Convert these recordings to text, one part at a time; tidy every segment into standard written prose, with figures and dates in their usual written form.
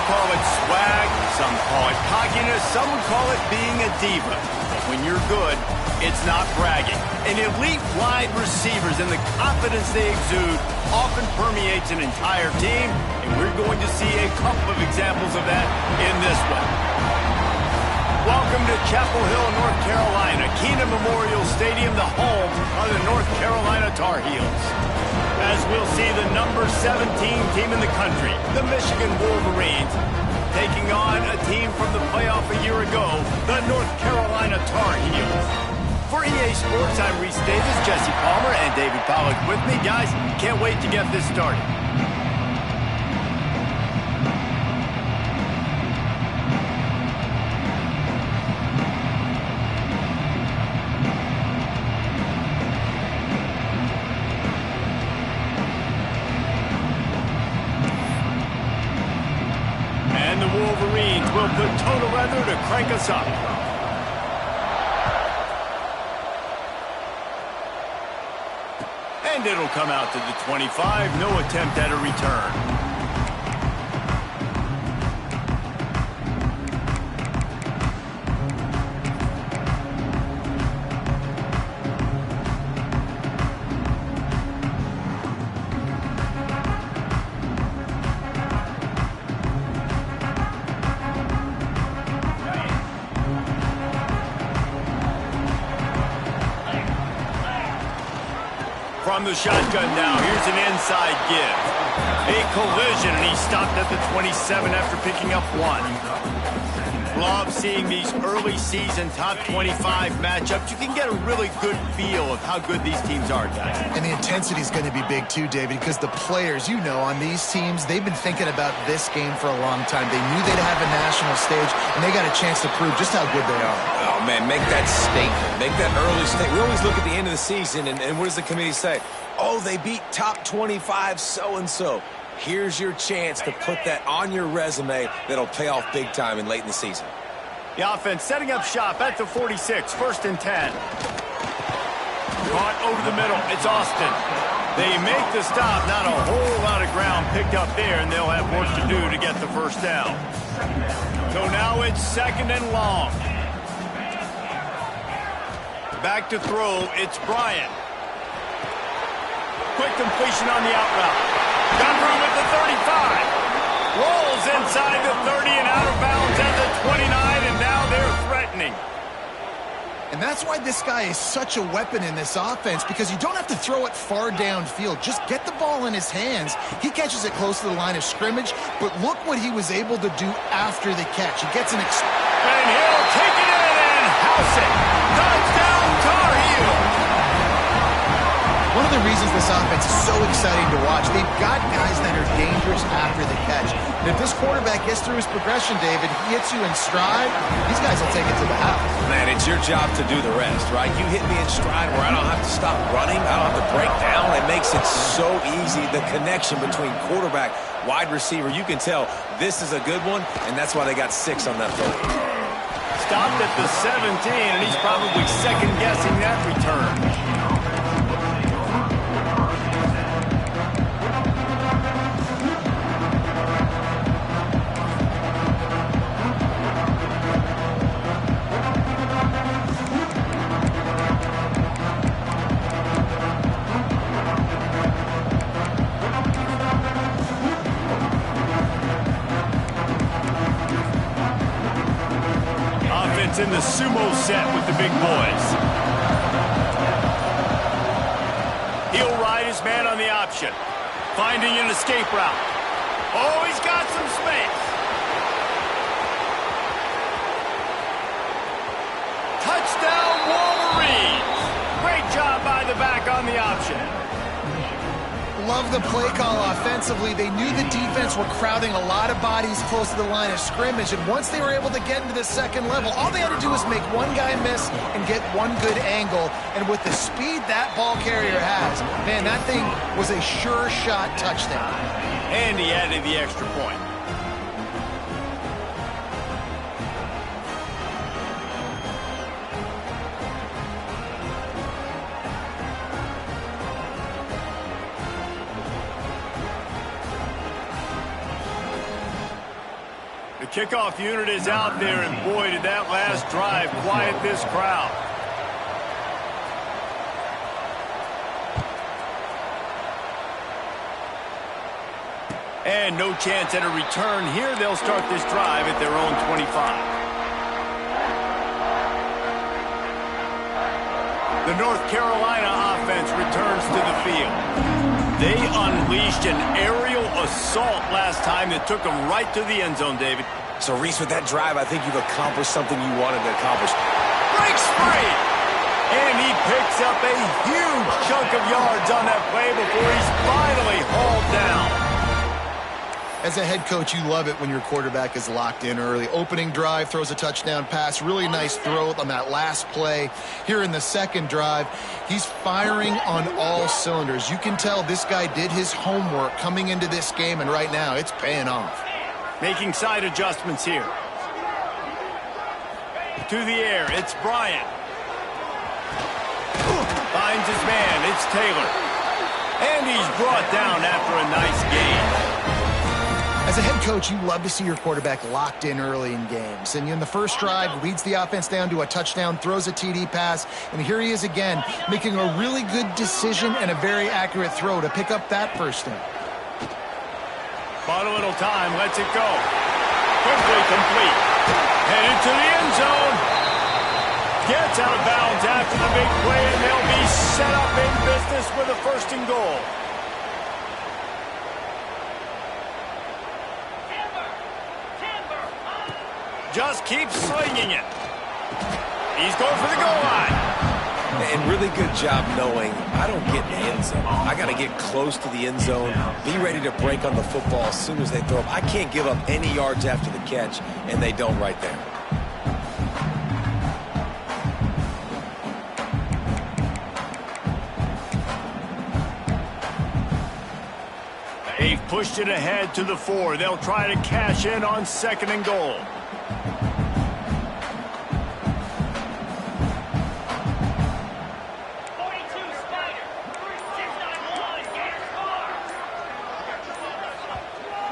call it swag, some call it cockiness, some would call it being a diva. But when you're good, it's not bragging. And elite wide receivers and the confidence they exude often permeates an entire team, and we're going to see a couple of examples of that in this one. Welcome to Chapel Hill, North Carolina, Keenan Memorial Stadium, the home of the North Carolina Tar Heels. As we'll see the number 17 team in the country, the Michigan Wolverines, taking on a team from the playoff a year ago, the North Carolina Tar Heels. For EA Sports, I'm Reese Davis, Jesse Palmer, and David Pollack with me. Guys, can't wait to get this started. And the Wolverines will put total weather to crank us up. And it'll come out to the 25. No attempt at a return. From the shotgun now, here's an inside give. A collision, and he stopped at the 27 after picking up one. Love seeing these early season top 25 matchups. You can get a really good feel of how good these teams are, guys. And the intensity is going to be big too, David, because the players, you know, on these teams, they've been thinking about this game for a long time. They knew they'd have a national stage, and they got a chance to prove just how good they are. Oh, man, make that statement. Make that early statement. We always look at the end of the season, and what does the committee say? Oh, they beat top 25 so-and-so. Here's your chance to put that on your resume that'll pay off big time and late in the season. The offense setting up shop at the 46, 1st and 10. Caught over the middle. It's Austin. They make the stop. Not a whole lot of ground picked up there, and they'll have work to do to get the first down. So now it's 2nd and long. Back to throw. It's Bryant. Quick completion on the out route. Got room at the 35. Rolls inside the 30 and out of bounds at the 29, and now they're threatening. And that's why this guy is such a weapon in this offense, because you don't have to throw it far downfield. Just get the ball in his hands. He catches it close to the line of scrimmage, but look what he was able to do after the catch. He gets an and he'll take it in and house it. Touchdown, Tar Heels. One of the reasons this offense is so exciting to watch, they've got guys that are dangerous after the catch. And if this quarterback gets through his progression, David, he hits you in stride, these guys will take it to the house. Man, it's your job to do the rest, right? You hit me in stride where I don't have to stop running. I don't have to break down. It makes it so easy. The connection between quarterback, wide receiver, you can tell this is a good one, and that's why they got 6 on that play. Stopped at the 17, and he's probably second-guessing that return. In the sumo set with the big boys. He'll ride his man on the option. Finding an escape route. Oh, he's got some space. Touchdown, Wolverines. Great job by the back on the option. Love the play call offensively. They knew the defense were crowding a lot of bodies close to the line of scrimmage, and once they were able to get into the second level, all they had to do was make one guy miss and get one good angle. And with the speed that ball carrier has, man, that thing was a sure shot touchdown. And he added the extra point. Kickoff unit is out there, and boy, did that last drive quiet this crowd. And no chance at a return here. They'll start this drive at their own 25. The North Carolina offense returns to the field. They unleashed an aerial assault last time that took them right to the end zone, David. So, Reese, with that drive, I think you've accomplished something you wanted to accomplish. Breaks free! And he picks up a huge chunk of yards on that play before he's finally hauled down. As a head coach, you love it when your quarterback is locked in early. Opening drive, throws a touchdown pass. Really nice throw on that last play. Here in the second drive, he's firing on all cylinders. You can tell this guy did his homework coming into this game, and right now it's paying off. Making side adjustments here. To the air, it's Bryant. Finds his man, it's Taylor. And he's brought down after a nice gain. As a head coach, you love to see your quarterback locked in early in games. And in the first drive, leads the offense down to a touchdown, throws a TD pass, and here he is again, making a really good decision and a very accurate throw to pick up that first down. Bought a little time, lets it go. Quickly complete. Headed to the end zone. Gets out of bounds after the big play, and they'll be set up in business with a 1st and goal. Just keeps slinging it. He's going for the goal line. And really good job knowing I don't get in the end zone. I got to get close to the end zone, be ready to break on the football as soon as they throw up. I can't give up any yards after the catch, and they don't right there. They've pushed it ahead to the 4. They'll try to cash in on 2nd and goal.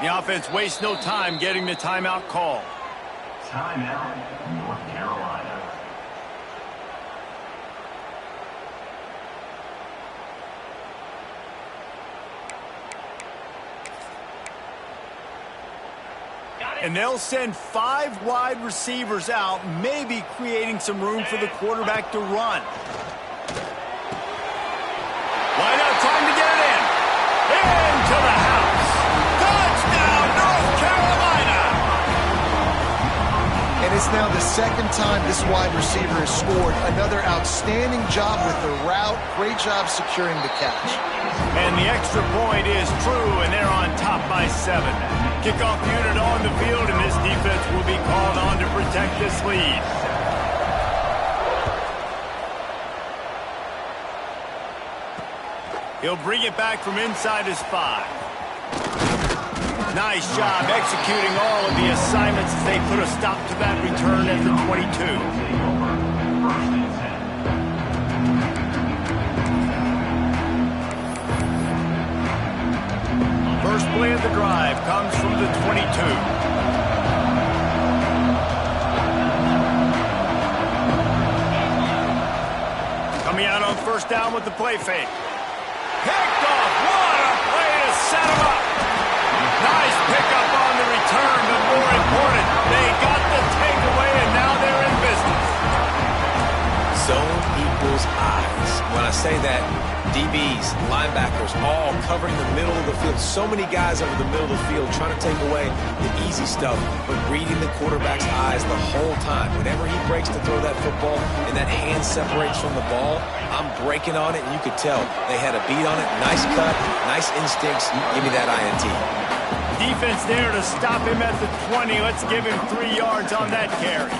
The offense wastes no time getting the timeout call. Timeout, North Carolina. And they'll send 5 wide receivers out, maybe creating some room for the quarterback to run. Why not? Time to get it in. Into the house. Touchdown, North Carolina! And it's now the 2nd time this wide receiver has scored. Another outstanding job with the route. Great job securing the catch. And the extra point is true, and they're on top by 7. Kickoff unit on the field, and this defense will be called on to protect this lead. He'll bring it back from inside his 5. Nice job executing all of the assignments as they put a stop to that return at the 22. First play of the drive comes from the 22. Coming out on 1st down with the play fake. Picked off. What a play to set him up. Nice pickup on the return, but more important, they got the takeaway, and now they're in business. Zone equals eyes. When I say that, DBs, linebackers, all covering the middle of the field. So many guys over the middle of the field trying to take away the easy stuff, but reading the quarterback's eyes the whole time. Whenever he breaks to throw that football and that hand separates from the ball, I'm breaking on it, and you could tell they had a beat on it. Nice cut, nice instincts. Give me that INT. Defense there to stop him at the 20. Let's give him 3 yards on that carry.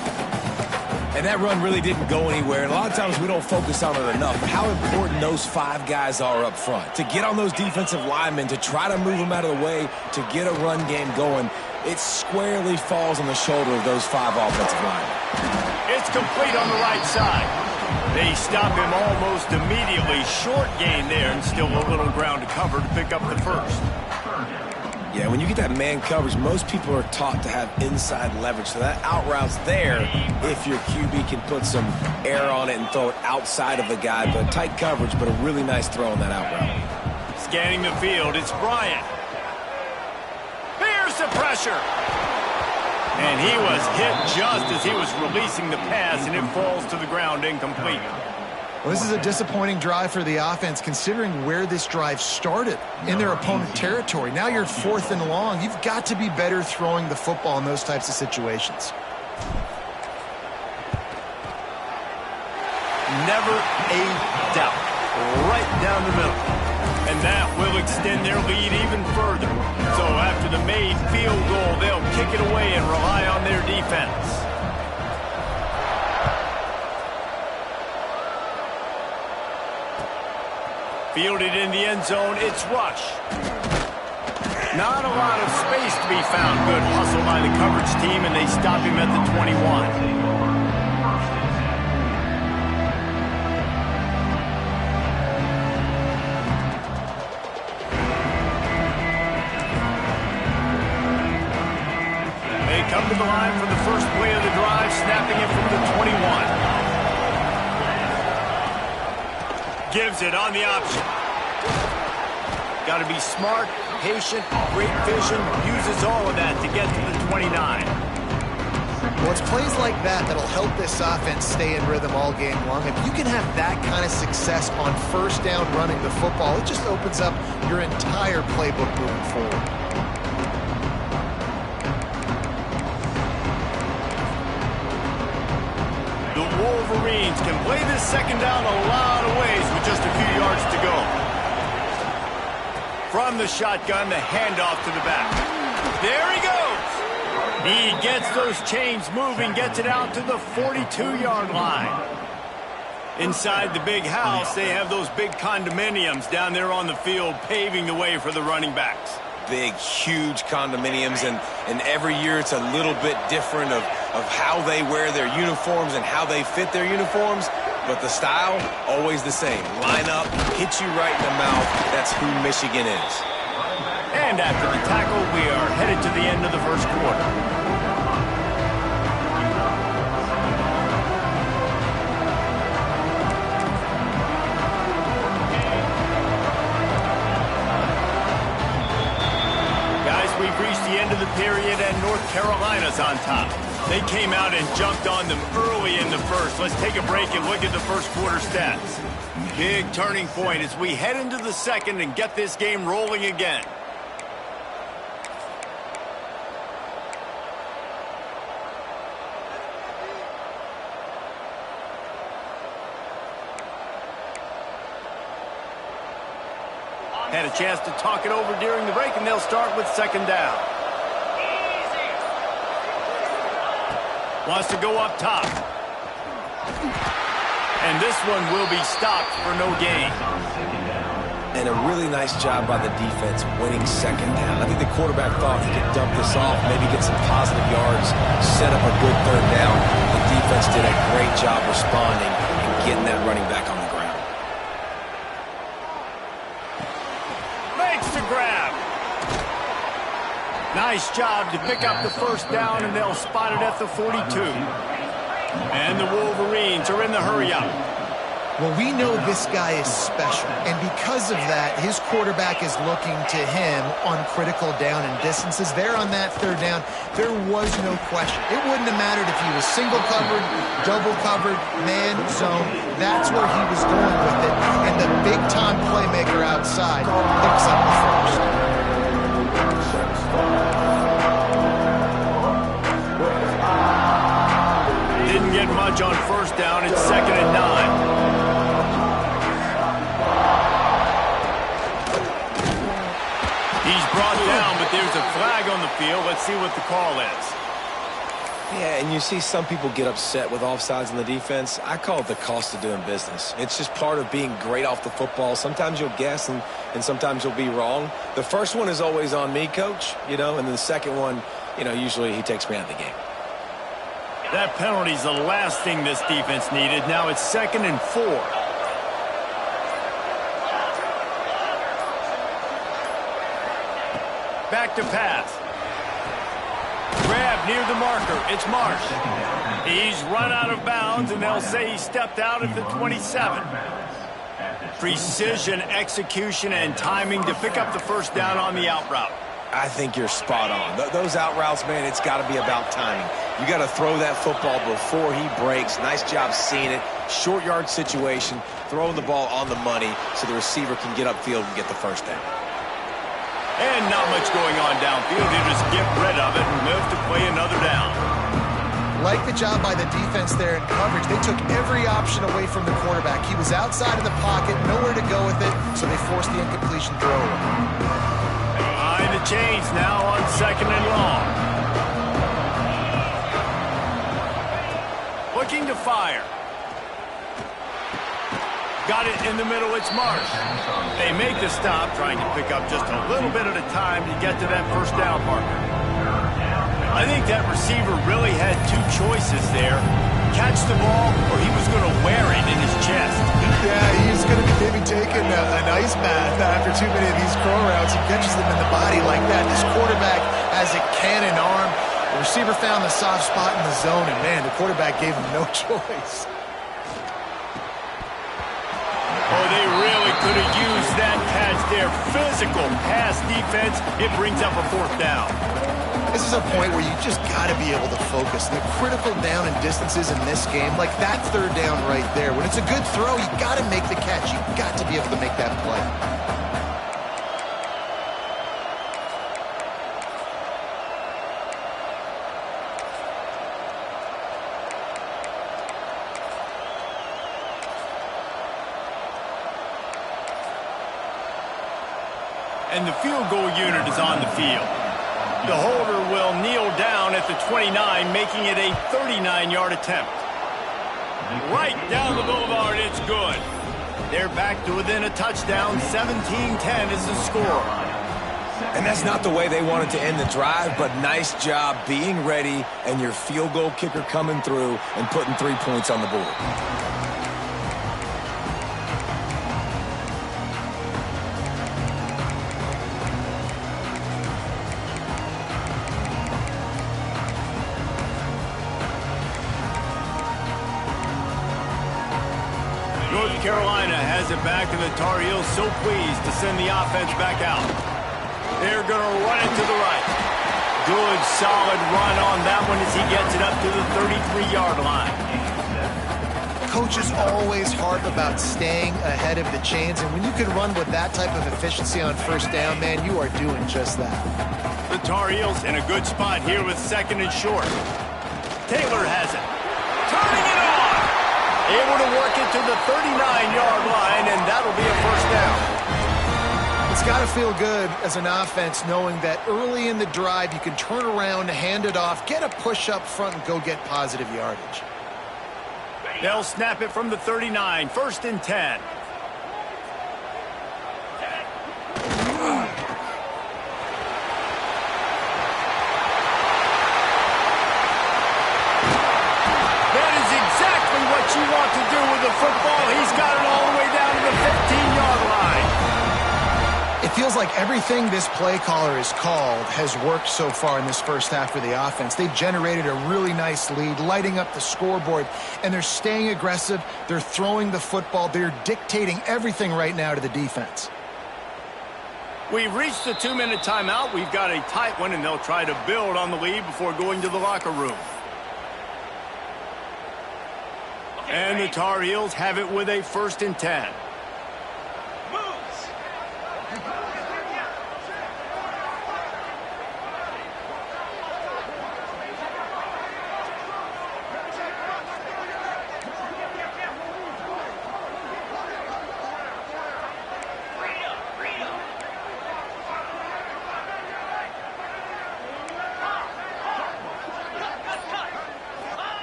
And that run really didn't go anywhere. And a lot of times we don't focus on it enough. How important those 5 guys are up front. To get on those defensive linemen, to try to move them out of the way, to get a run game going, it squarely falls on the shoulder of those 5 offensive linemen. It's complete on the right side. They stop him almost immediately. Short gain there, and still a little ground to cover to pick up the 1st. Yeah, when you get that man coverage, most people are taught to have inside leverage. So that out route's there if your QB can put some air on it and throw it outside of the guy. But tight coverage, but a really nice throw on that out route. Scanning the field, it's Bryant. Here's the pressure. And he was hit just as he was releasing the pass, and it falls to the ground incomplete. Well, this is a disappointing drive for the offense, considering where this drive started, in their opponent territory. Now you're 4th and long. You've got to be better throwing the football in those types of situations. Never a doubt. Right down the middle. And that will extend their lead even further. So after the made field goal, they'll kick it away and rely on their defense. Fielded in the end zone, it's Rush. Not a lot of space to be found. Good hustle by the coverage team, and they stop him at the 21. Come to the line for the first play of the drive, snapping it from the 21. Gives it on the option. Got to be smart, patient, great vision, uses all of that to get to the 29. Well, it's plays like that that'll help this offense stay in rhythm all game long. If you can have that kind of success on first down running the football, it just opens up your entire playbook moving forward. Wolverines can play this second down a lot of ways with just a few yards to go. From the shotgun, the handoff to the back. There he goes. He gets those chains moving, gets it out to the 42-yard line. Inside the big house, they have those big condominiums down there on the field, paving the way for the running backs. Big, huge condominiums, and every year it's a little bit different of how they wear their uniforms and how they fit their uniforms, but the style, always the same. Line up, hit you right in the mouth. That's who Michigan is. And after the tackle, we are headed to the end of the first quarter. We've reached the end of the period, and North Carolina's on top. They came out and jumped on them early in the first. Let's take a break and look at the first quarter stats. Big turning point as we head into the second and get this game rolling again. Had a chance to talk it over during the break, and they'll start with second down. Wants to go up top. And this one will be stopped for no gain. And a really nice job by the defense winning second down. I think the quarterback thought he could dump this off, maybe get some positive yards, set up a good third down. The defense did a great job responding and getting that running back on the ground. Grab. Nice job to pick up the first down, and they'll spot it at the 42. And the Wolverines are in the hurry-up. Well, we know this guy is special, and because of that, his quarterback is looking to him on critical down and distances. There on that third down, there was no question. It wouldn't have mattered if he was single covered, double covered, man, zone. That's where he was going with it, and the big-time playmaker outside picks up the first. Didn't get much on first down. It's 2nd and 9. He's brought down, but there's a flag on the field. Let's see what the call is. Yeah, and you see some people get upset with offsides on the defense. I call it the cost of doing business. It's just part of being great off the football. Sometimes you'll guess, and sometimes you'll be wrong. The first one is always on me, Coach, and then the second one, usually he takes me out of the game. That penalty's the last thing this defense needed. Now it's 2nd and 4. back to pass. Grab near the marker. It's Marsh. He's run out of bounds, and they'll say he stepped out at the 27. Precision, execution, and timing to pick up the first down on the out route. I think you're spot on. Those out routes, man, it's got to be about timing. You got to throw that football before he breaks. Nice job seeing it. Short yard situation, throwing the ball on the money so the receiver can get upfield and get the first down. And not much going on downfield. He just get rid of it and move to play another down. Like the job by the defense there in coverage. They took every option away from the quarterback. He was outside of the pocket, nowhere to go with it, so they forced the incompletion throw. Behind the chains now on 2nd and long. Looking to fire. Got it in the middle, it's Marsh. They make the stop, trying to pick up just a little bit at a time to get to that first down marker. I think that receiver really had two choices there. Catch the ball, or he was going to wear it in his chest. Yeah, he's going to be maybe taking an ice bath after too many of these crow routes. He catches them in the body like that. This quarterback has a cannon arm. The receiver found the soft spot in the zone, and man, the quarterback gave him no choice. Oh, they really could have used that catch there. Physical pass defense. It brings up a fourth down. This is a point where you just got to be able to focus. The critical down and distances in this game, like that third down right there. When it's a good throw, you got to make the catch. You got to be able to make that play. And the field goal unit is on the field. The holder will kneel down at the 29, making it a 39-yard attempt. Right down the boulevard, it's good. They're back to within a touchdown. 17-10 is the score. And that's not the way they wanted to end the drive, but nice job being ready and your field goal kicker coming through and putting 3 points on the board. North Carolina has it back, and the Tar Heels so pleased to send the offense back out. They're going to run it to the right. Good, solid run on that one as he gets it up to the 33-yard line. Coach is always harp about staying ahead of the chains, and when you can run with that type of efficiency on first down, man, you are doing just that. The Tar Heels in a good spot here with 2nd and short. Taylor has it. Turning it on. Able to work it to the 39-yard line, and that'll be a first down. It's got to feel good as an offense knowing that early in the drive you can turn around, hand it off, get a push up front, and go get positive yardage. They'll snap it from the 39, 1st and 10. What you want to do with the football. He's got it all the way down to the 15-yard line. It feels like everything this play caller has called has worked so far in this first half for the offense. They've generated a really nice lead, lighting up the scoreboard, and they're staying aggressive. They're throwing the football. They're dictating everything right now to the defense. We've reached the 2-minute timeout. We've got a tight one, and they'll try to build on the lead before going to the locker room. And the Tar Heels have it with a 1st and 10.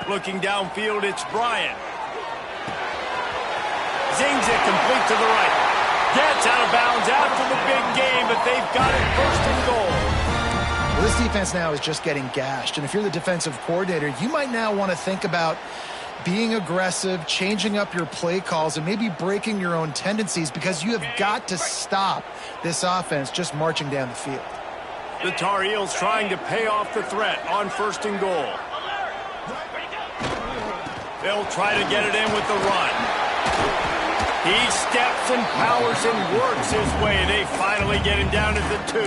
Looking downfield, it's Bryant. Zings it complete to the right. Gets out of bounds after the big game, but they've got it 1st and goal. Well, this defense now is just getting gashed, and if you're the defensive coordinator, you might now want to think about being aggressive, changing up your play calls, and maybe breaking your own tendencies, because you have got to stop this offense just marching down the field. The Tar Heels trying to pay off the threat on 1st and goal. They'll try to get it in with the run. He steps and powers and works his way. They finally get him down at the 2.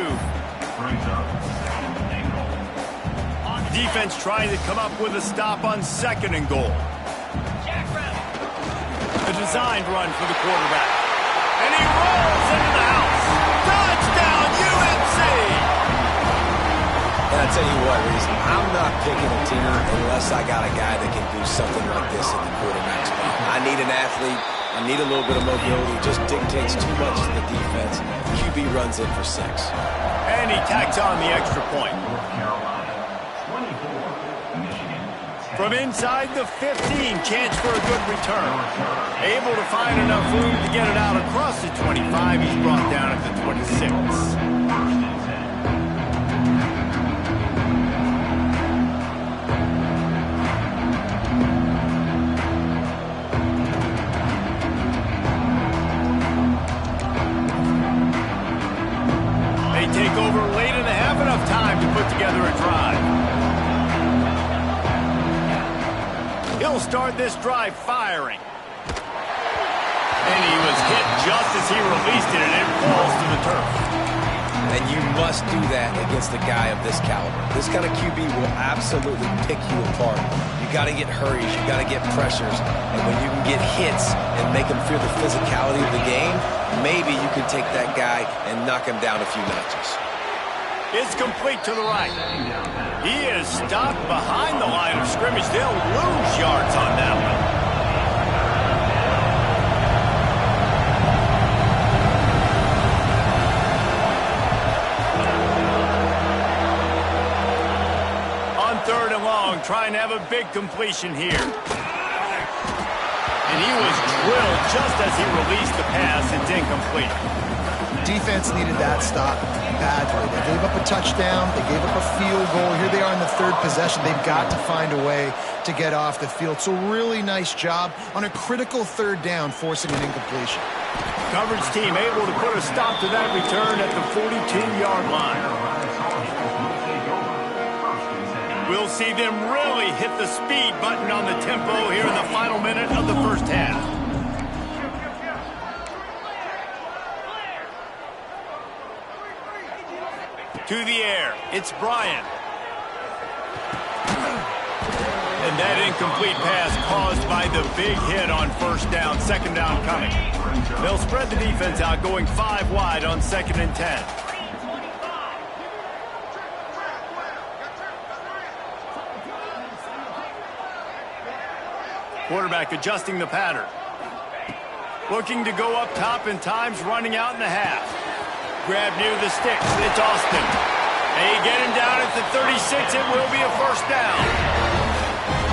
Defense trying to come up with a stop on 2nd and goal. A designed run for the quarterback. And he rolls into the house. Touchdown, UNC! And I tell you what, Reese, I'm not picking a team unless I got a guy that can do something like this in the quarterback spot. I need an athlete. I need a little bit of mobility. Just dictates too much to the defense. QB runs in for 6. And he tacks on the extra point. From inside the 15, chance for a good return. Able to find enough room to get it out across the 25. He's brought down at the 26. They take over late in the half, enough time to put together a drive. He'll start this drive firing. And he was hit just as he released it, and it falls to the turf. And you must do that against a guy of this caliber. This kind of QB will absolutely pick you apart. You got to get hurries. You got to get pressures. And when you can get hits and make him feel the physicality of the game, maybe you can take that guy and knock him down a few notches. It's complete to the right. He is stopped behind the line of scrimmage. They'll lose yards on that one. On 3rd and long, trying to have a big completion here. And he was drilled just as he released the pass. It's incomplete. Defense needed that stop badly. They gave up a touchdown. They gave up a field goal. Here they are in the 3rd possession. They've got to find a way to get off the field. So really nice job on a critical 3rd down, forcing an incompletion. Coverage team able to put a stop to that return at the 42-yard line. We'll see them really hit the speed button on the tempo here in the final minute of the 1st half. To the air, it's Bryant. And that incomplete pass caused by the big hit on 1st down, 2nd down coming. They'll spread the defense out, going 5 wide on 2nd and 10. Quarterback adjusting the pattern. Looking to go up top, and time's running out in the half. Grab near the sticks. It's Austin. They get him down at the 36. It will be a 1st down.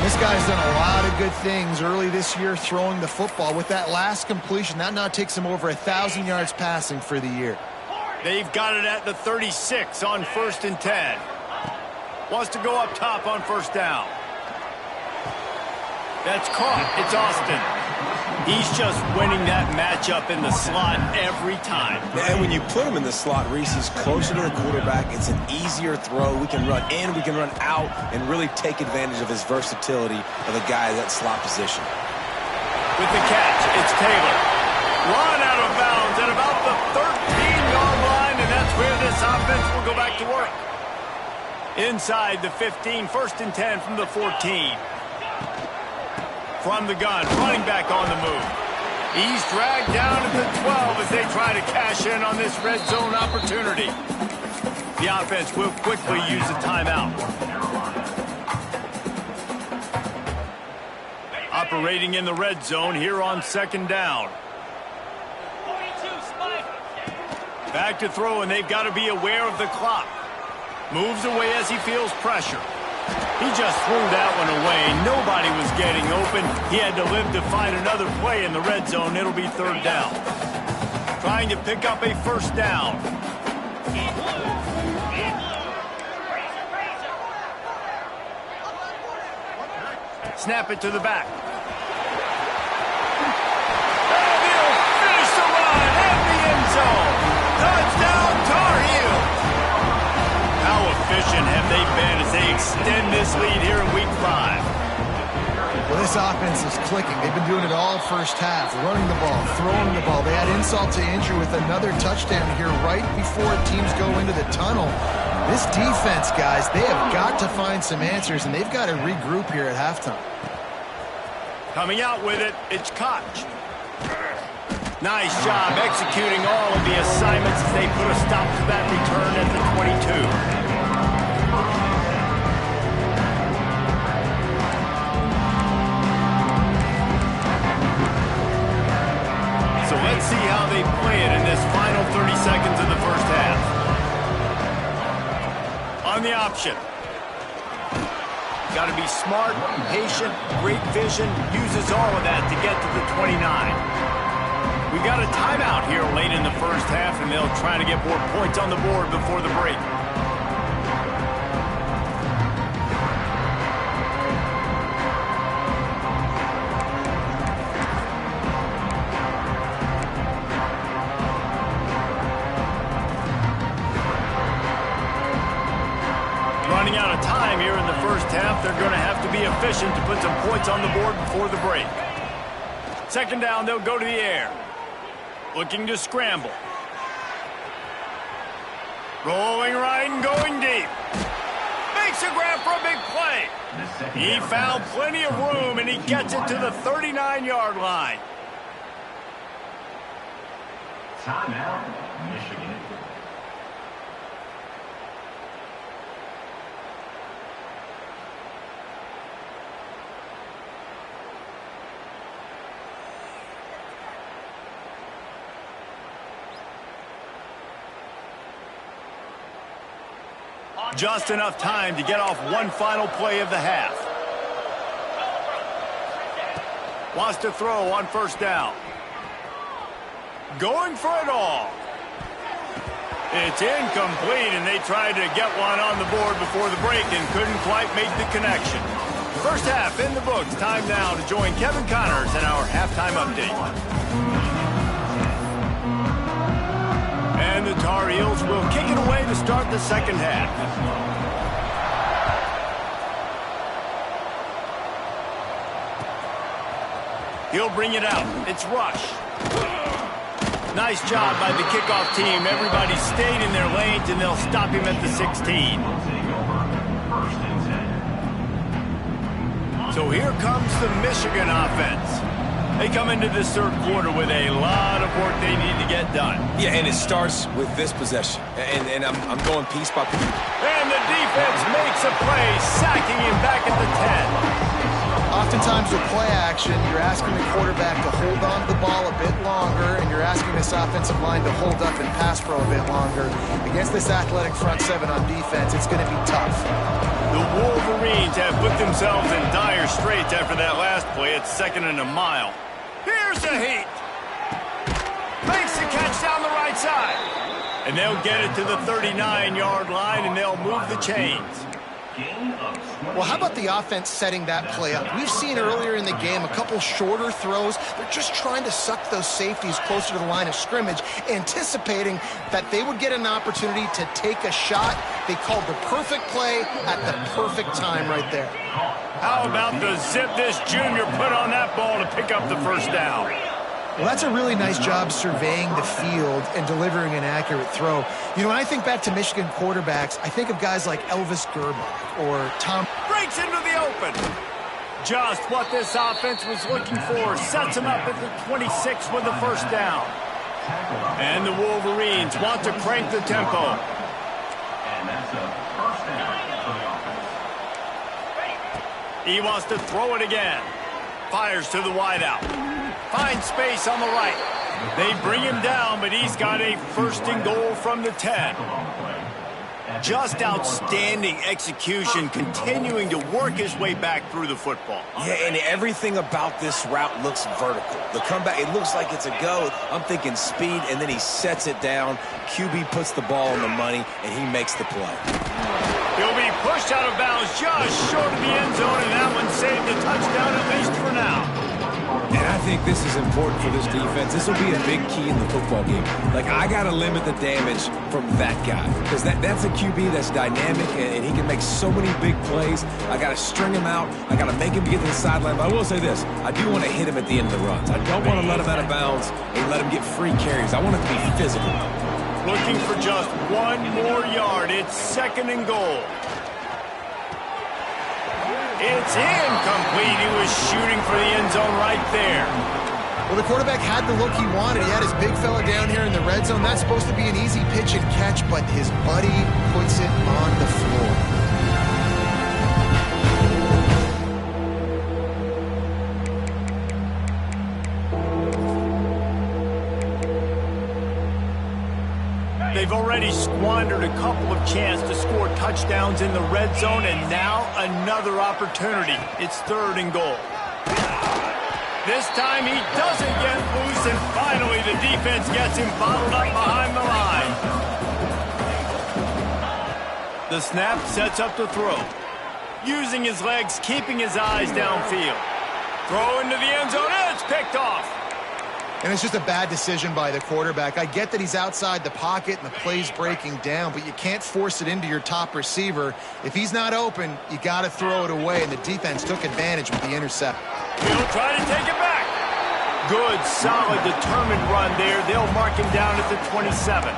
This guy's done a lot of good things early this year throwing the football. With that last completion, that now takes him over 1,000 yards passing for the year. They've got it at the 36 on 1st and 10. Wants to go up top on 1st down. That's caught. It's Austin. He's just winning that matchup in the slot every time. And when you put him in the slot, Reese, he's closer to the quarterback. It's an easier throw. We can run in, we can run out, and really take advantage of his versatility of the guy at that slot position. With the catch, it's Taylor. Run out of bounds at about the 13-yard line, and that's where this offense will go back to work. Inside the 15, 1st and 10 from the 14. From the gun, running back on the move. He's dragged down at the 12 as they try to cash in on this red zone opportunity. The offense will quickly use a timeout. Operating in the red zone here on 2nd down. Back to throw, and they've got to be aware of the clock. Moves away as he feels pressure. He just threw that one away. Nobody was getting open. He had to live to find another play in the red zone. It'll be 3rd down. Trying to pick up a 1st down. Snap it to the back. And he'll finish the run at the end zone. Touchdown, Tar Heels. this lead here in Week 5. Well, this offense is clicking. They've been doing it all first half, running the ball, throwing the ball. They had insult to injury with another touchdown here right before teams go into the tunnel. This defense, guys, they have got to find some answers, and they've got to regroup here at halftime. Coming out with it, it's Koch. Nice job executing all of the assignments as they put a stop to that return at the 22. So let's see how they play it in this final 30 seconds of the first half. On the option. Got to be smart, patient, great vision, uses all of that to get to the 29. We've got a timeout here late in the first half, and they'll try to get more points on the board before the break. Running out of time here in the first half, they're going to have to be efficient to put some points on the board before the break. Second down, they'll go to the air. Looking to scramble. Rolling right and going deep. Makes a grab for a big play. He found plenty of room, and he gets it to the 39-yard line. Timeout, Michigan. Just enough time to get off one final play of the half. Wants to throw on first down. Going for it all. It's incomplete, and they tried to get one on the board before the break and couldn't quite make the connection. First half in the books. Time now to join Kevin Connors in our halftime update. And the Tar Heels will kick it away to start the second half. He'll bring it out. It's Rush. Nice job by the kickoff team. Everybody stayed in their lanes, and they'll stop him at the 16. So here comes the Michigan offense. They come into this third quarter with a lot of work they need to get done. Yeah, and it starts with this possession. And I'm going piece by piece. And the defense makes a play, sacking him back at the 10. Oftentimes with play action, you're asking the quarterback to hold on to the ball a bit longer, and you're asking this offensive line to hold up and pass pro a bit longer. Against this athletic front seven on defense, it's going to be tough. The Wolverines have put themselves in dire straits after that last play. It's second and a mile. Here's the heat. Makes the catch down the right side. And they'll get it to the 39-yard line, and they'll move the chains. Well, how about the offense setting that play up? We've seen earlier in the game a couple shorter throws. They're just trying to suck those safeties closer to the line of scrimmage, anticipating that they would get an opportunity to take a shot. They called the perfect play at the perfect time right there. How about the zip this junior put on that ball to pick up the first down? Well, that's a really nice job surveying the field and delivering an accurate throw. You know, when I think back to Michigan quarterbacks, I think of guys like Elvis Gerbach or Tom. Breaks into the open. Just what this offense was looking for. Sets him up at the 26 with the first down. And the Wolverines want to crank the tempo. And that's a first down for the offense. He wants to throw it again. Fires to the wideout. Finds space on the right. They bring him down, but he's got a first and goal from the 10. Just outstanding execution, continuing to work his way back through the football. Yeah, and everything about this route looks vertical. The comeback, it looks like it's a go. I'm thinking speed, and then he sets it down. QB puts the ball on the money, and he makes the play. He'll be pushed out of bounds just short of the end zone, and that one saved a touchdown at least for now. And I think this is important for this defense. This will be a big key in the football game. Like, I got to limit the damage from that guy because that's a QB that's dynamic and he can make so many big plays. I got to string him out. I got to make him get to the sideline. But I will say this. I do want to hit him at the end of the runs. I don't want to let him out of bounds and let him get free carries. I want it to be physical. Looking for just one more yard. It's 2nd and goal. It's incomplete. He was shooting for the end zone right there. Well, the quarterback had the look he wanted. He had his big fella down here in the red zone. That's supposed to be an easy pitch and catch, but his buddy puts it on the floor. They've already squandered a couple of chances to score touchdowns in the red zone, and now another opportunity. It's 3rd and goal. This time he doesn't get loose, and finally the defense gets him bottled up behind the line. The snap sets up the throw. Using his legs, keeping his eyes downfield. Throw into the end zone, and it's picked off. And it's just a bad decision by the quarterback. I get that he's outside the pocket and the play's breaking down, but you can't force it into your top receiver. If he's not open, you got to throw it away, and the defense took advantage with the intercept. He'll try to take it back. Good, solid, determined run there. They'll mark him down at the 27.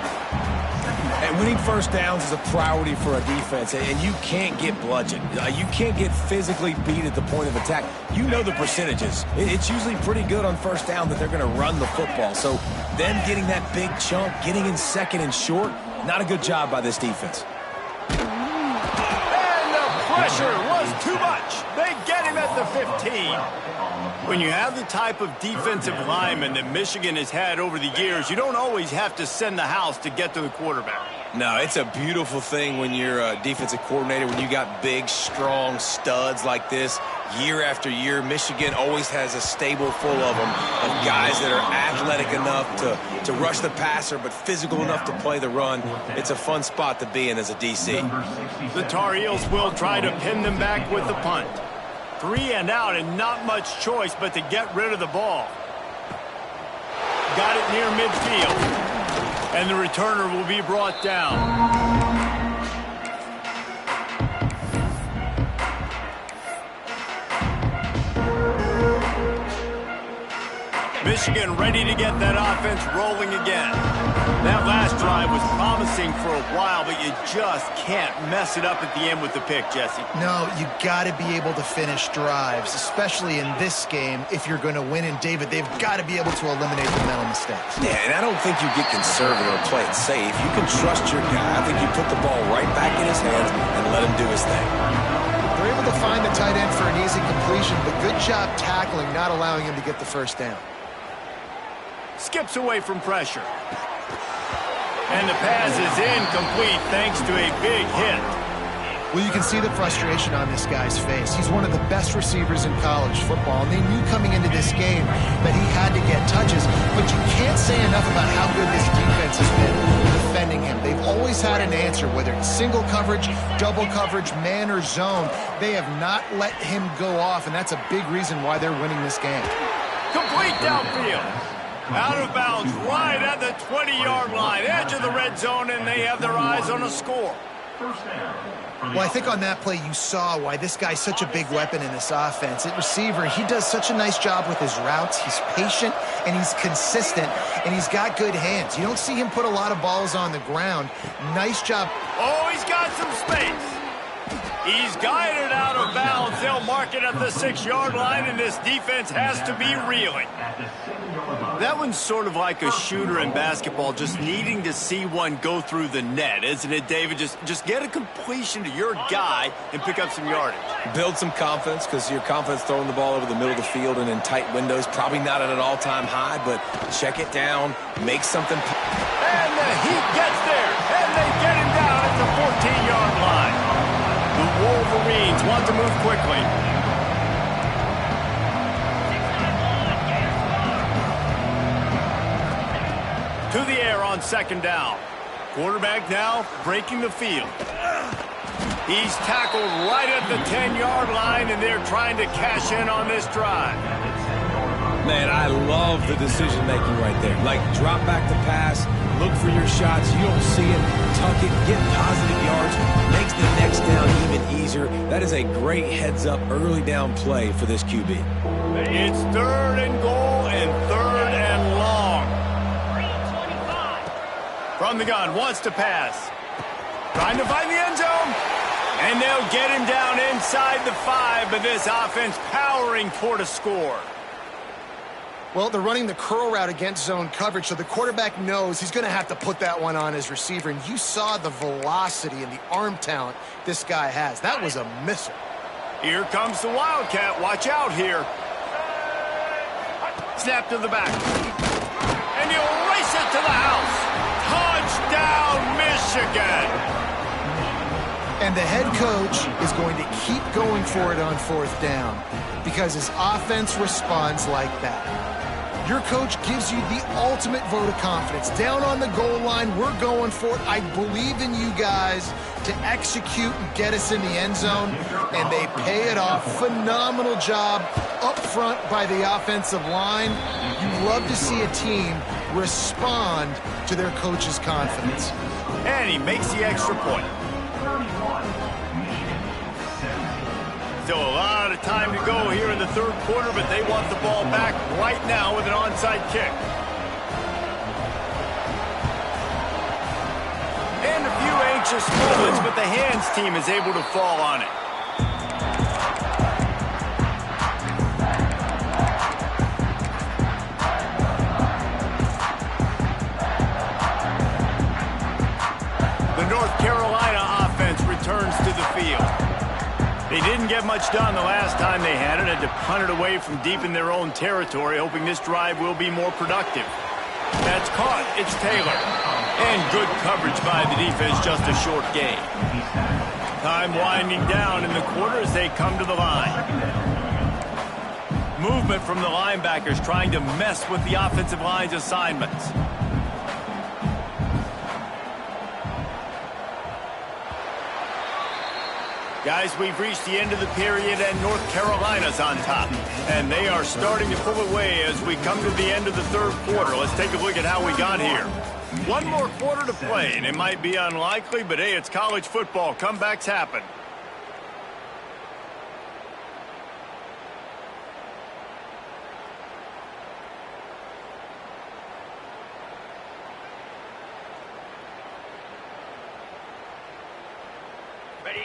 And winning first downs is a priority for a defense, and you can't get bludgeoned. You can't get physically beat at the point of attack. You know the percentages. It's usually pretty good on first down that they're going to run the football. So them getting that big chunk, getting in 2nd and short, not a good job by this defense. And the pressure was too much. They get him at the 15. When you have the type of defensive lineman that Michigan has had over the years, you don't always have to send the house to get to the quarterback. No, it's a beautiful thing when you're a defensive coordinator, when you got big, strong studs like this. Year after year, Michigan always has a stable full of them, of guys that are athletic enough to rush the passer, but physical enough to play the run. It's a fun spot to be in as a DC. The Tar Heels will try to pin them back with the punt. 3 and out, and not much choice but to get rid of the ball. Got it near midfield. And the returner will be brought down. Michigan ready to get that offense rolling again. That last drive was promising for a while, but you just can't mess it up at the end with the pick, Jesse. No, you got to be able to finish drives, especially in this game if you're going to win. And, David, they've got to be able to eliminate the mental mistakes. Yeah, and I don't think you get conservative or play it safe. You can trust your guy. I think you put the ball right back in his hands and let him do his thing. They're able to find the tight end for an easy completion, but good job tackling, not allowing him to get the first down. Skips away from pressure. And the pass is incomplete thanks to a big hit. Well, you can see the frustration on this guy's face. He's one of the best receivers in college football, and they knew coming into this game that he had to get touches, but you can't say enough about how good this defense has been defending him. They've always had an answer, whether it's single coverage, double coverage, man or zone. They have not let him go off, and that's a big reason why they're winning this game. Complete downfield. Out of bounds, right at the 20-yard line, edge of the red zone, and they have their eyes on a score. Well, I think on that play you saw why this guy's such a big weapon in this offense. At receiver, he does such a nice job with his routes. He's patient, and he's consistent, and he's got good hands. You don't see him put a lot of balls on the ground. Nice job. Oh, he's got some space. He's guided out of bounds. They'll mark it at the 6-yard line, and this defense has to be reeling. That one's sort of like a shooter in basketball, just needing to see one go through the net, isn't it, David? Just get a completion to your guy and pick up some yardage. Build some confidence, because your confidence throwing the ball over the middle of the field and in tight windows, probably not at an all-time high, but check it down, make something. And the Heat gets there, and they get him down at the 14-yard line. The Wolverines want to move quickly. To the air on 2nd down. Quarterback now breaking the field. He's tackled right at the 10-yard line, and they're trying to cash in on this drive. Man, I love the decision-making right there. Like, drop back to pass, look for your shots. You don't see it, tuck it, get positive yards, makes the next down even easier. That is a great heads-up early down play for this QB. It's 3rd and goal and 3rd and long. From the gun, wants to pass. Trying to find the end zone. And they'll get him down inside the 5, but this offense powering toward a score. Well, they're running the curl route against zone coverage, so the quarterback knows he's going to have to put that one on his receiver. And you saw the velocity and the arm talent this guy has. That was a missile. Here comes the Wildcat. Watch out here. Snap to the back. And he'll race it to the house. Touchdown, Michigan. And the head coach is going to keep going for it on 4th down because his offense responds like that. Your coach gives you the ultimate vote of confidence. Down on the goal line, we're going for it. I believe in you guys to execute and get us in the end zone, and they pay it off. Phenomenal job up front by the offensive line. You love to see a team respond to their coach's confidence. And he makes the extra point. Still a lot of time to go here in the 3rd quarter, but they want the ball back right now with an onside kick. And a few anxious moments, but the hands team is able to fall on it. The North Carolina offense returns to the field. They didn't get much done the last time they had it. Had to punt it away from deep in their own territory, hoping this drive will be more productive. That's caught. It's Taylor. And good coverage by the defense, just a short gain. Time winding down in the quarter as they come to the line. Movement from the linebackers trying to mess with the offensive line's assignments. Guys, we've reached the end of the period, and North Carolina's on top. And they are starting to pull away as we come to the end of the 3rd quarter. Let's take a look at how we got here. One more quarter to play, and it might be unlikely, but hey, it's college football. Comebacks happen.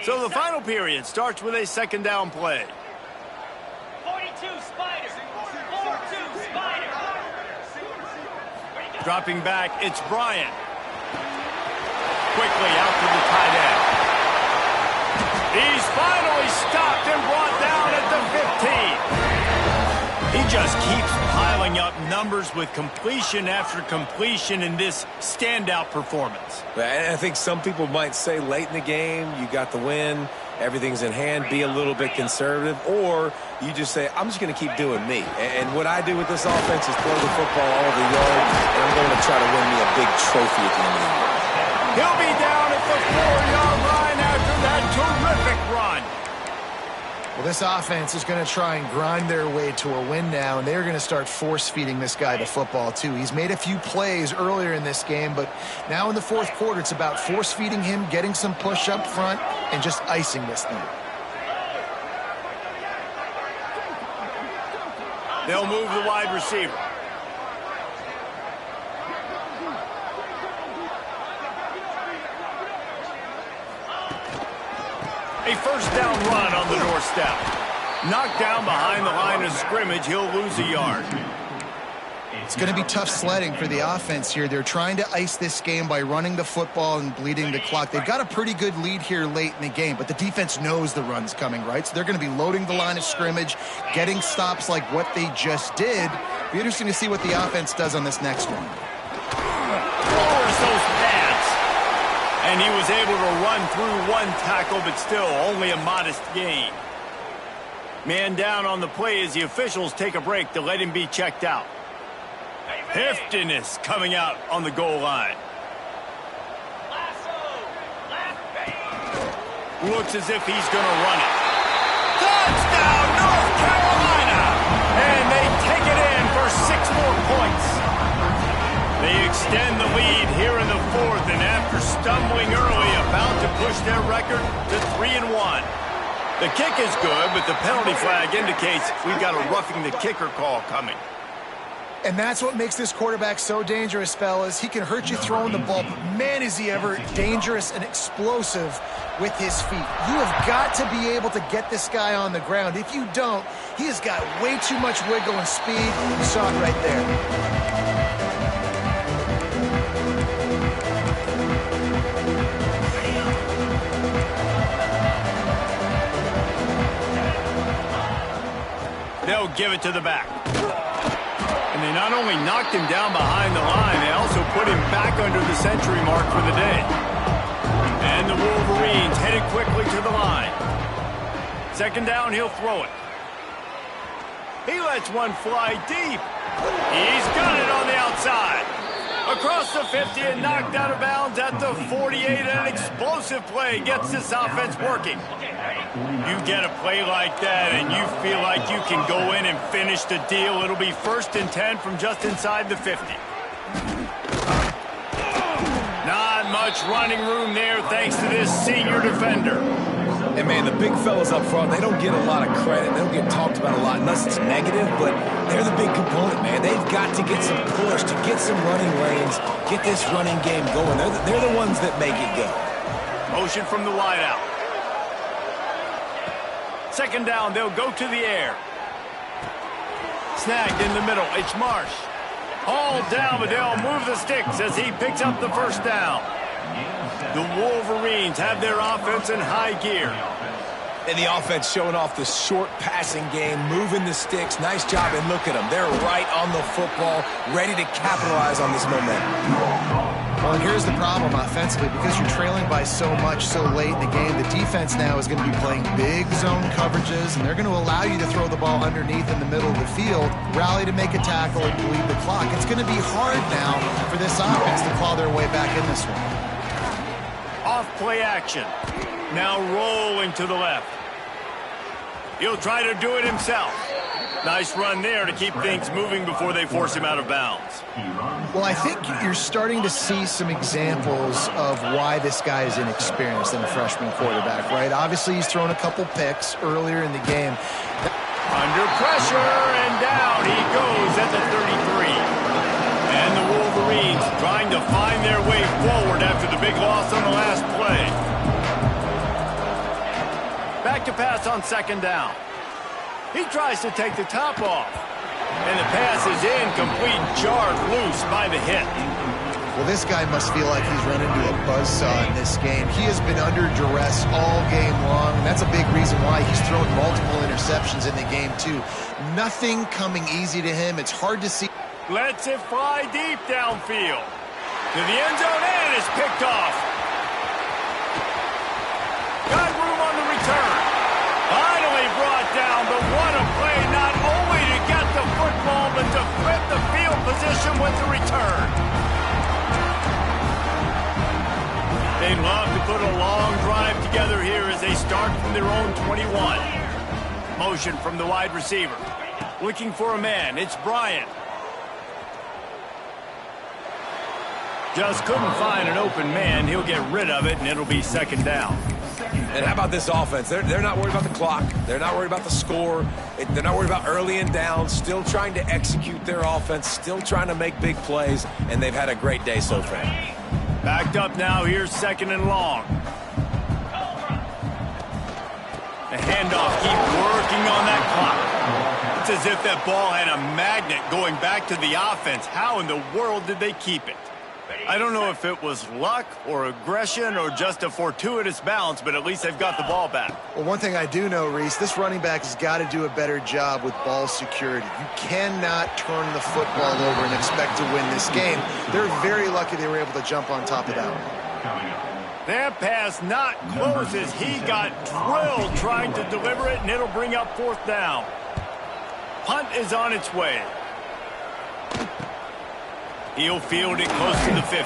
So the final period starts with a 2nd down play. 42 Spider. 4-2 Spider. Dropping back, it's Bryant. Quickly out to the tight end. He's finally stopped and brought down at the 15. He just keeps piling up numbers with completion after completion in this standout performance. I think some people might say late in the game, you got the win, everything's in hand, be a little bit conservative, or you just say, I'm just going to keep doing me. And what I do with this offense is throw the football all over the yard, and I'm going to try to win me a big trophy at the end of the year. He'll be down at the 4-yard line after that terrific run. Well, this offense is going to try and grind their way to a win now, and they're going to start force-feeding this guy the football, too. He's made a few plays earlier in this game, but now in the 4th quarter, it's about force-feeding him, getting some push up front, and just icing this thing. They'll move the wide receiver. A 1st down run on the doorstep. Knocked down behind the line of scrimmage, he'll lose a yard. It's going to be tough sledding for the offense here. They're trying to ice this game by running the football and bleeding the clock. They've got a pretty good lead here late in the game, but the defense knows the run's coming, right? So they're going to be loading the line of scrimmage, getting stops like what they just did. Be interesting to see what the offense does on this next one. Lowers those pads. And he was able to run through one tackle, but still only a modest gain. Man down on the play as the officials take a break to let him be checked out. Heftiness coming out on the goal line. Looks as if he's going to run it. Touchdown, North Carolina! And they take it in 6 more points. They extend the lead here in the fourth, and after stumbling early, about to push their record to 3-1. The kick is good, but the penalty flag indicates we've got a roughing the kicker call coming. And that's what makes this quarterback so dangerous, fellas. He can hurt you throwing the ball, but man, is he ever dangerous and explosive with his feet. You have got to be able to get this guy on the ground. If you don't, he has got way too much wiggle and speed. You saw it right there. They'll give it to the back. And they not only knocked him down behind the line, they also put him back under the century mark for the day. And the Wolverines headed quickly to the line. Second down, he'll throw it. He lets one fly deep. He's got it on the outside. Across the 50 and knocked out of bounds at the 48. An explosive play gets this offense working. You get a play like that and you feel like you can go in and finish the deal. It'll be 1st and 10 from just inside the 50. Not much running room there thanks to this senior defender. And, man, the big fellas up front, they don't get a lot of credit. They don't get talked about a lot unless it's negative, but they're the big component, man. They've got to get some push, to get some running lanes, get this running game going. They're the ones that make it go. Motion from the wideout. Second down, they'll go to the air. Snagged in the middle, it's Marsh. Hauled down, but they'll move the sticks as he picks up the first down. The Wolverines have their offense in high gear. And the offense showing off the short passing game, moving the sticks. Nice job, and look at them. They're right on the football, ready to capitalize on this momentum. Well, and here's the problem offensively. Because you're trailing by so much so late in the game, the defense now is going to be playing big zone coverages, and they're going to allow you to throw the ball underneath in the middle of the field, rally to make a tackle, and bleed the clock. It's going to be hard now for this offense to claw their way back in this one. Off play action. Now rolling to the left. He'll try to do it himself. Nice run there to keep things moving before they force him out of bounds. Well, I think you're starting to see some examples of why this guy is inexperienced in a freshman quarterback, right? Obviously, he's thrown a couple picks earlier in the game. Under pressure, and down he goes at the 33. And the Wolverines trying to find their way forward after the big loss on the last play. Back to pass on second down. He tries to take the top off. And the pass is incomplete, jarred loose by the hit. Well, this guy must feel like he's run into a buzzsaw in this game. He has been under duress all game long, and that's a big reason why he's thrown multiple interceptions in the game, too. Nothing coming easy to him. It's hard to see. Lets it fly deep downfield. To the end zone, and it's picked off. Got room on the return. Finally brought down, but what a play, not only to get the football, but to flip the field position with the return. They'd love to put a long drive together here as they start from their own 21. Motion from the wide receiver. Looking for a man, it's Bryant. Just couldn't find an open man. He'll get rid of it, and it'll be second down. And how about this offense? They're not worried about the clock. They're not worried about the score. They're not worried about early and down. Still trying to execute their offense. Still trying to make big plays. And they've had a great day so far. Backed up now. Here's second and long. The handoff. Keep working on that clock. It's as if that ball had a magnet going back to the offense. How in the world did they keep it? I don't know if it was luck or aggression or just a fortuitous bounce, but at least they've got the ball back. Well, one thing I do know, Reese, this running back has got to do a better job with ball security. You cannot turn the football over and expect to win this game. They're very lucky they were able to jump on top of that one. That pass not close as he got drilled trying to deliver it, and it'll bring up fourth down. Punt is on its way. He'll field it close to the 50.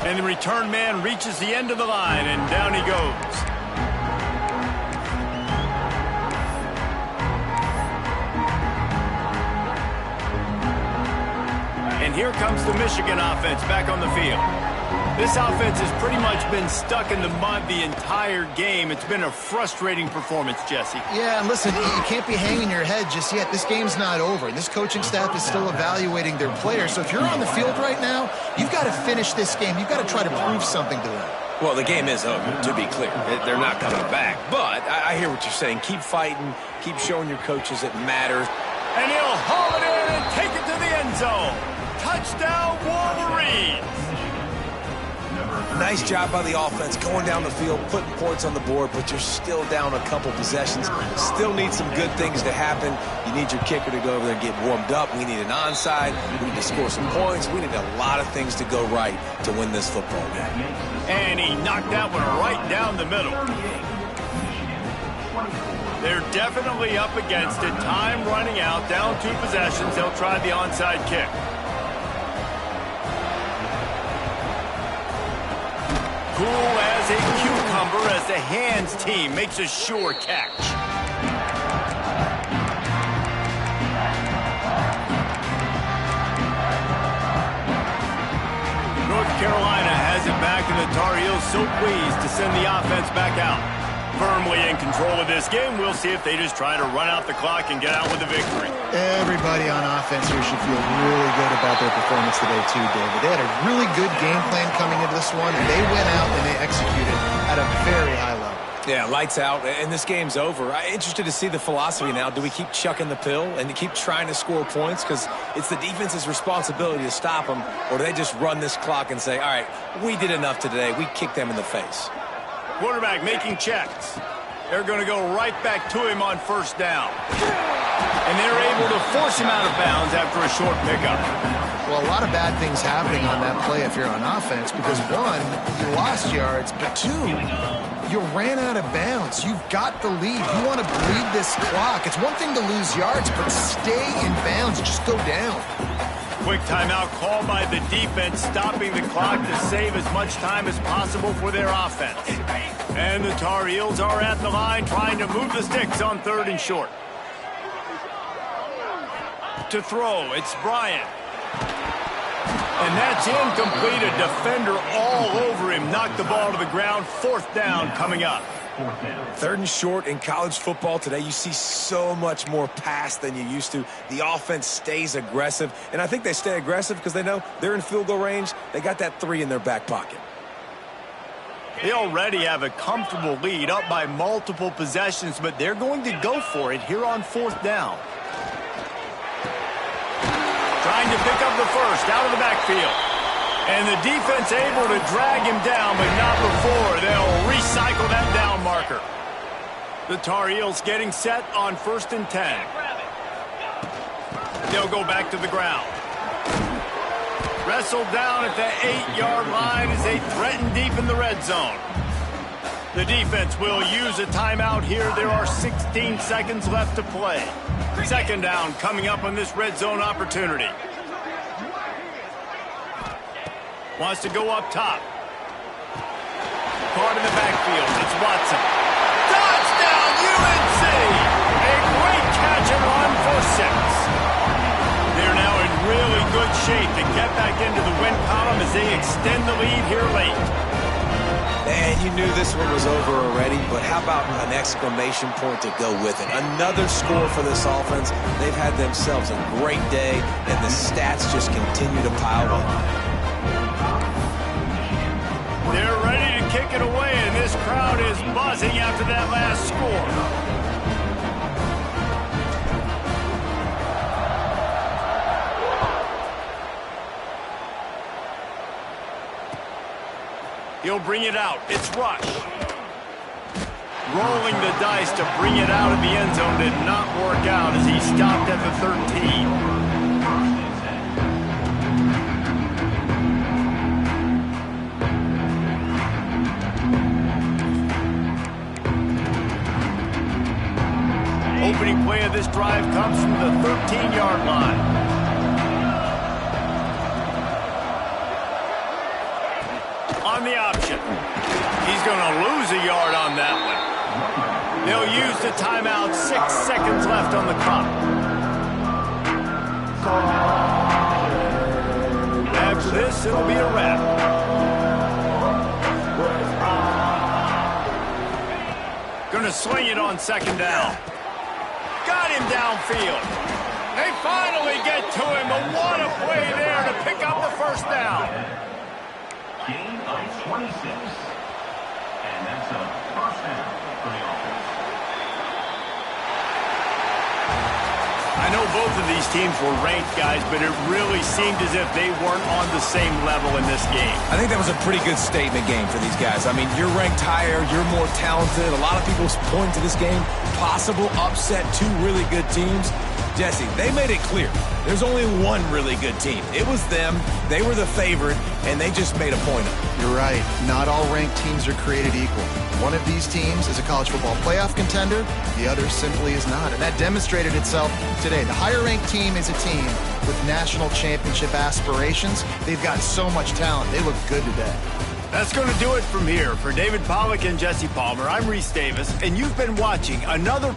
And the return man reaches the end of the line, and down he goes. And here comes the Michigan offense back on the field. This offense has pretty much been stuck in the mud the entire game. It's been a frustrating performance, Jesse. Yeah, and listen, you can't be hanging your head just yet. This game's not over. This coaching staff is still evaluating their players. So if you're on the field right now, you've got to finish this game. You've got to try to prove something to them. Well, the game is over, to be clear. They're not coming back. But I hear what you're saying. Keep fighting. Keep showing your coaches it matters. And he'll haul it in and take it to the end zone. Touchdown, Wolverines. Nice job by the offense going down the field, putting points on the board, but you're still down a couple possessions. Still need some good things to happen. You need your kicker to go over there and get warmed up. We need an onside. We need to score some points. We need a lot of things to go right to win this football game. And he knocked that one right down the middle. They're definitely up against it. Time running out, down 2 possessions. They'll try the onside kick. Cool as a cucumber as the hands team makes a sure catch. North Carolina has it back, and the Tar Heels so pleased to send the offense back out. Firmly in control of this game. We'll see if they just try to run out the clock and get out with a victory. Everybody on offense here should feel really good about their performance today too, David. They had a really good game plan coming into this one, and they went out and they executed at a very high level. Yeah, lights out, and this game's over. I'm interested to see the philosophy now. Do we keep chucking the pill and keep trying to score points? Because it's the defense's responsibility to stop them, or do they just run this clock and say, all right, we did enough today. We kicked them in the face. Quarterback making checks. They're going to go right back to him on first down. And they're able to force him out of bounds after a short pickup. Well, a lot of bad things happening on that play if you're on offense because, one, you lost yards, but two, you ran out of bounds. You've got the lead. You want to bleed this clock. It's one thing to lose yards, but stay in bounds. Just go down. Quick timeout called by the defense, stopping the clock to save as much time as possible for their offense. And the Tar Heels are at the line trying to move the sticks on 3rd and short. To throw, it's Bryant. And that's incomplete. A defender all over him. Knocked the ball to the ground. 4th down coming up. 3rd and short in college football today. You see so much more pass than you used to. The offense stays aggressive, and I think they stay aggressive because they know they're in field goal range. They got that 3 in their back pocket. They already have a comfortable lead, up by multiple possessions, but they're going to go for it here on 4th down. Trying to pick up the first out of the backfield. And the defense able to drag him down, but not before. They'll recycle that down marker. The Tar Heels getting set on 1st and 10. They'll go back to the ground. Wrestled down at the 8-yard line as they threaten deep in the red zone. The defense will use a timeout here. There are 16 seconds left to play. 2nd down coming up on this red zone opportunity. Wants to go up top. Caught in the backfield. It's Watson. Touchdown, UNC! A great catch and run for 6. They're now in really good shape to get back into the win column as they extend the lead here late. And you knew this one was over already, but how about an exclamation point to go with it? Another score for this offense. They've had themselves a great day, and the stats just continue to pile up. They're ready to kick it away, and this crowd is buzzing after that last score. He'll bring it out. It's Rush. Rolling the dice to bring it out of the end zone did not work out as he stopped at the 13. Opening play of this drive comes from the 13-yard line. On the option. He's going to lose a yard on that one. They'll use the timeout. 6 seconds left on the clock. After this, it'll be a wrap. Gonna swing it on second down. Got him downfield. They finally get to him, but what a play there to pick up the first down. Gain of 26. And that's a first down for the offense. I know both of these teams were ranked, guys, but it really seemed as if they weren't on the same level in this game. I think that was a pretty good statement game for these guys. I mean, you're ranked higher, you're more talented. A lot of people point to this game, possible upset, two really good teams. Jesse, they made it clear. There's only one really good team. It was them. They were the favorite, and they just made a point of it. You're right. Not all ranked teams are created equal. One of these teams is a college football playoff contender. The other simply is not. And that demonstrated itself today. The higher-ranked team is a team with national championship aspirations. They've got so much talent. They look good today. That's going to do it from here. For David Pollack and Jesse Palmer, I'm Reese Davis, and you've been watching another